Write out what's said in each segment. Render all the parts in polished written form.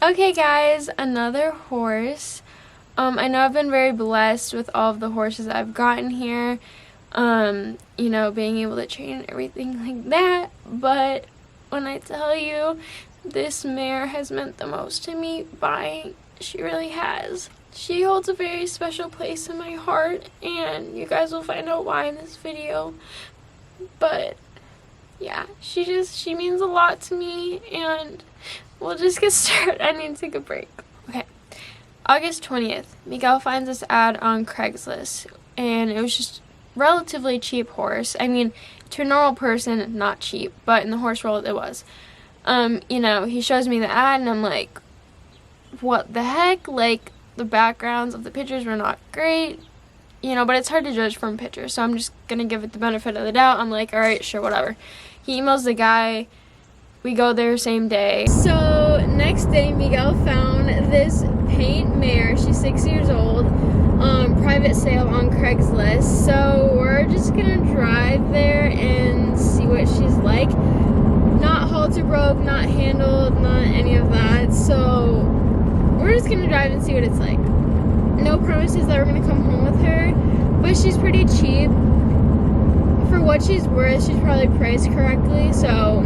Okay guys, another horse. I know I've been very blessed with all of the horses I've gotten here. You know, being able to train and everything like that. But when I tell you, this mare has meant the most to me buying, she really has. She holds a very special place in my heart, and you guys will find out why in this video. But yeah, she means a lot to me, and we'll just get started. I need to take a break. Okay. August 20th, Miguel finds this ad on Craigslist, and it was just relatively cheap horse. I mean, to a normal person, not cheap, but in the horse world, it was. You know, he shows me the ad, and I'm like, what the heck? Like, the backgrounds of the pictures were not great, you know, but it's hard to judge from pictures, so I'm just gonna give it the benefit of the doubt. I'm like, alright, sure, whatever. He emails the guy. We go there same day. So next day, Miguel found this paint mare. She's 6 years old. Private sale on Craigslist. So we're just gonna drive there and see what she's like. Not halter broke, not handled, not any of that. So we're just gonna drive and see what it's like. No promises that we're gonna come home with her, but she's pretty cheap. For what she's worth, she's probably priced correctly, so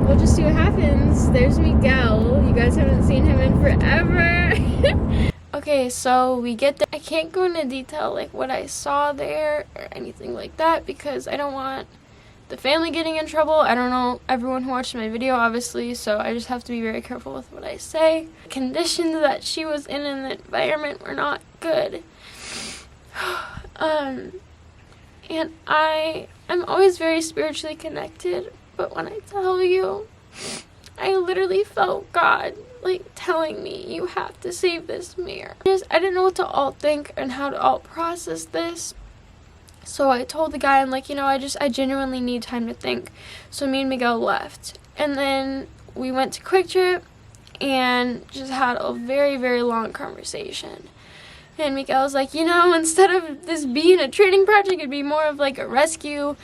we'll just see what happens. There's Miguel. You guys haven't seen him in forever. Okay, so we get there. I can't go into detail like what I saw there or anything like that because I don't want the family getting in trouble. I don't know everyone who watched my video, obviously, so I just have to be very careful with what I say. The conditions that she was in the environment were not good. And I'm always very spiritually connected, but when I tell you, I literally felt God like telling me, you have to save this mare. I didn't know what to all think and how to all process this. So I told the guy, I'm like, you know, I genuinely need time to think. So me and Miguel left. And then we went to Quick Trip and just had a very, very long conversation. And Miguel was like, you know, instead of this being a training project, it'd be more of like a rescue.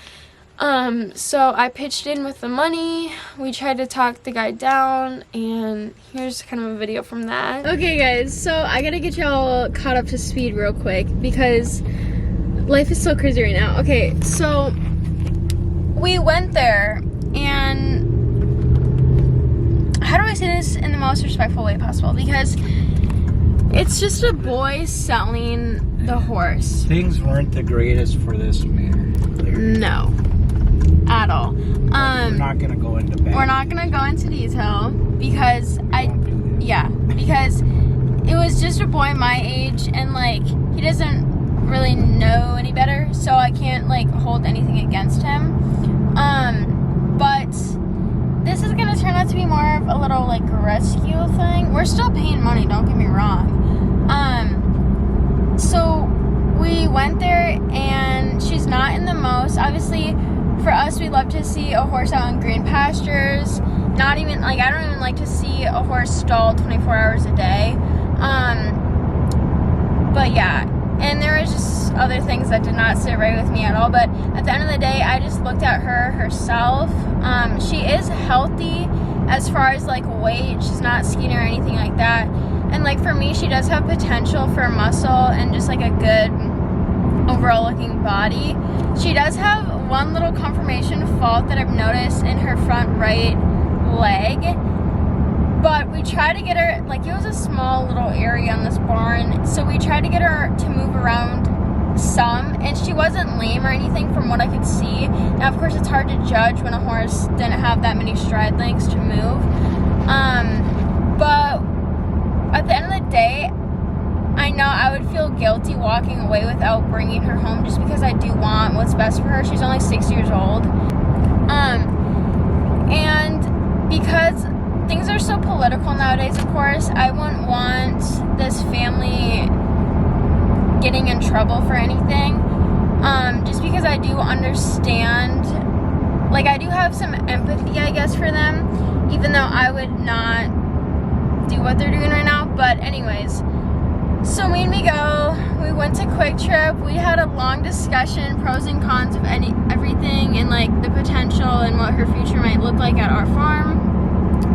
So I pitched in with the money. We tried to talk the guy down, and here's kind of a video from that. Okay guys, so I gotta get y'all caught up to speed real quick because life is so crazy right now. Okay, so we went there, and how do I say this in the most respectful way possible? Because it's just a boy selling the horse. Things weren't the greatest for this mare. No, at all. We're not gonna go into We're not gonna go into detail because because it was just a boy my age, and like he doesn't really know any better, so I can't like hold anything against him. But this is gonna turn out to be more of a little like rescue thing. We're still paying money, don't get me wrong. So we went there, and she's not in the most. Obviously, for us, we love to see a horse out in green pastures. Not even like I don't even like to see a horse stalled 24 hours a day. But yeah. And there was just other things that did not sit right with me at all. But at the end of the day, I just looked at her herself. She is healthy as far as like weight. She's not skinny or anything like that. And like for me, she does have potential for muscle and just like a good overall looking body. She does have one little conformation fault that I've noticed in her front right leg. But we tried to get her, like it was a small little area in this barn, so we tried to get her to move around some, and she wasn't lame or anything from what I could see. Now of course it's hard to judge when a horse didn't have that many stride lengths to move. But at the end of the day, I know I would feel guilty walking away without bringing her home just because I do want what's best for her. She's only 6 years old. And because things are so political nowadays, of course, I wouldn't want this family getting in trouble for anything. Just because I do understand, like I do have some empathy, I guess, for them, even though I would not do what they're doing right now. But anyways, so me and Miguel, we went to Quick Trip. We had a long discussion, pros and cons of everything, and like the potential and what her future might look like at our farm.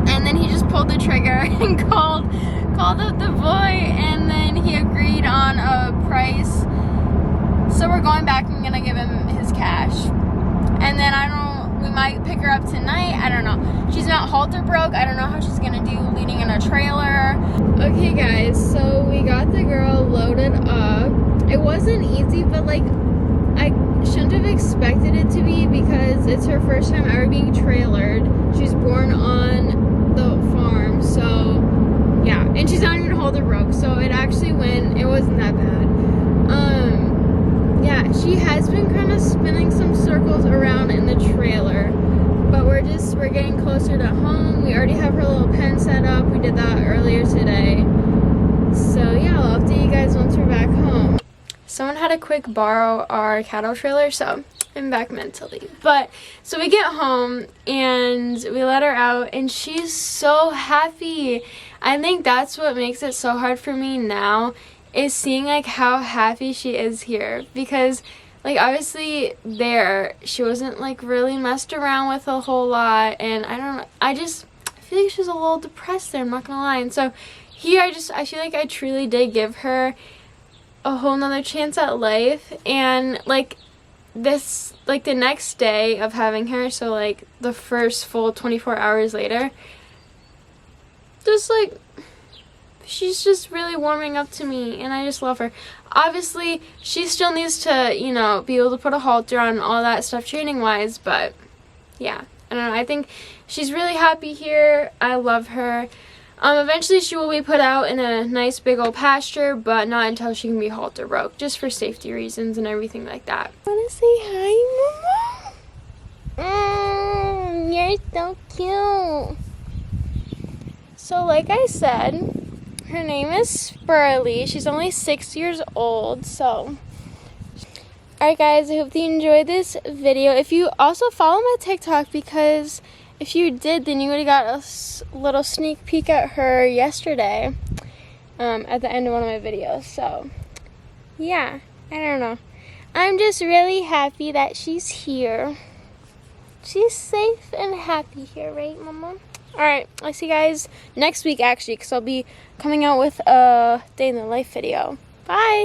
And then he just pulled the trigger and called called up the boy and then he agreed on a price. So we're going back and I'm gonna give him his cash. And then we might pick her up tonight. I don't know. She's not halter broke. I don't know how she's gonna do leaning in a trailer. Okay guys, so we got the girl loaded up. It wasn't easy, but like I shouldn't have expected it to be because it's her first time ever being trailered. She was born on the farm, so yeah. And she's not even halter broke, so it wasn't that bad. Yeah, she has been kind of spinning some circles around in the trailer, but we're getting closer to home. We already have her little pen set up. We did that earlier today. So yeah, I'll update you guys once we're back home. Someone had to quick borrow our cattle trailer, so I'm back mentally. But so we get home and we let her out and she's so happy. I think that's what makes it so hard for me now, is seeing like how happy she is here, because like obviously there she wasn't like really messed around with a whole lot, and I don't know, I feel like she was a little depressed there, I'm not gonna lie. And so here I feel like I truly did give her a whole nother chance at life. And like this, like the next day of having her, so like the first full 24 hours later, just like she's just really warming up to me and I just love her. Obviously she still needs to, you know, be able to put a halter on, all that stuff training wise, but yeah, I don't know, I think she's really happy here. I love her. Eventually she will be put out in a nice big old pasture, but not until she can be halter broke, just for safety reasons and everything like that. Wanna say hi, Mama? You're so cute. So like I said, her name is Spurley. She's only 6 years old, so. Alright guys, I hope you enjoyed this video. If you also follow my TikTok, because if you did, then you would have got a little sneak peek at her yesterday at the end of one of my videos. So, yeah, I don't know. I'm just really happy that she's here. She's safe and happy here, right, Mama? Alright, I'll see you guys next week, actually, because I'll be coming out with a day in the life video. Bye!